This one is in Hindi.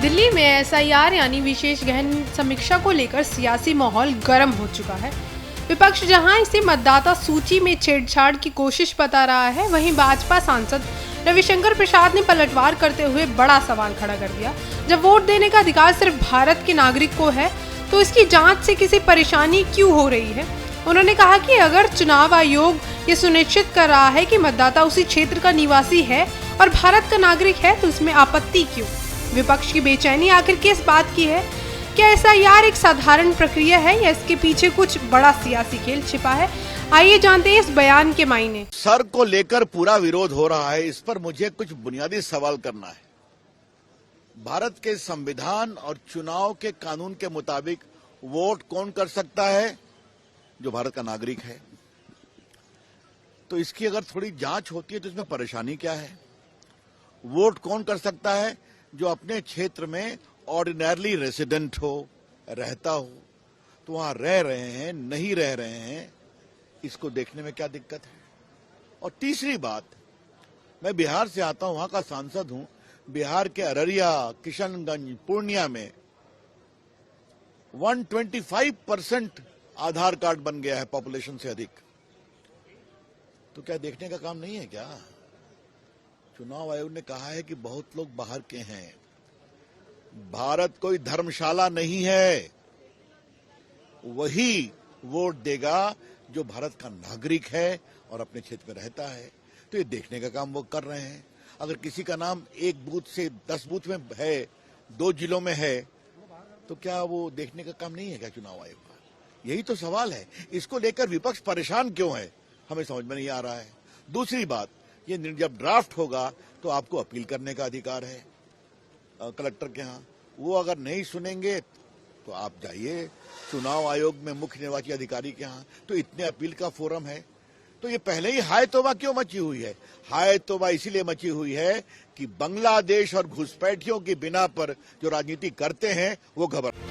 दिल्ली में एसआईआर यानी विशेष गहन समीक्षा को लेकर सियासी माहौल गर्म हो चुका है। विपक्ष जहां इसे मतदाता सूची में छेड़छाड़ की कोशिश बता रहा है, वहीं भाजपा सांसद रविशंकर प्रसाद ने पलटवार करते हुए बड़ा सवाल खड़ा कर दिया। जब वोट देने का अधिकार सिर्फ भारत के नागरिक को है, तो इसकी जांच से किसी परेशानी क्यों हो रही है। उन्होंने कहा कि अगर चुनाव आयोग ये सुनिश्चित कर रहा है कि मतदाता उसी क्षेत्र का निवासी है और भारत का नागरिक है, तो इसमें आपत्ति क्यों। विपक्ष की बेचैनी आखिर किस बात की है। क्या एसआईआर एक साधारण प्रक्रिया है या इसके पीछे कुछ बड़ा सियासी खेल छिपा है। आइए जानते हैं इस बयान के मायने। सर को लेकर पूरा विरोध हो रहा है, इस पर मुझे कुछ बुनियादी सवाल करना है। भारत के संविधान और चुनाव के कानून के मुताबिक वोट कौन कर सकता है? जो भारत का नागरिक है। तो इसकी अगर थोड़ी जांच होती है तो इसमें परेशानी क्या है। वोट कौन कर सकता है? जो अपने क्षेत्र में ऑर्डिनरली रेसिडेंट हो, रहता हो, तो वहां रह रहे हैं, नहीं रह रहे हैं, इसको देखने में क्या दिक्कत है। और तीसरी बात, मैं बिहार से आता हूं, वहां का सांसद हूं। बिहार के अररिया, किशनगंज, पूर्णिया में 125% आधार कार्ड बन गया है पॉपुलेशन से अधिक। तो क्या देखने का काम नहीं है क्या? चुनाव आयोग ने कहा है कि बहुत लोग बाहर के हैं। भारत कोई धर्मशाला नहीं है। वही वोट देगा जो भारत का नागरिक है और अपने क्षेत्र में रहता है। तो ये देखने का काम वो कर रहे हैं। अगर किसी का नाम एक बूथ से 10 बूथ में है, 2 जिलों में है, तो क्या वो देखने का काम नहीं है क्या चुनाव आयोग का? यही तो सवाल है। इसको लेकर विपक्ष परेशान क्यों है, हमें समझ में नहीं आ रहा है। दूसरी बात, ये जब ड्राफ्ट होगा तो आपको अपील करने का अधिकार है कलेक्टर के यहाँ। वो अगर नहीं सुनेंगे तो आप जाइए चुनाव आयोग में मुख्य निर्वाची अधिकारी के यहाँ, तो इतने अपील का फोरम है। तो ये पहले ही हाय तौबा क्यों मची हुई है? हाय तौबा इसीलिए मची हुई है कि बांग्लादेश और घुसपैठियों की बिना पर जो राजनीति करते हैं वो घबरा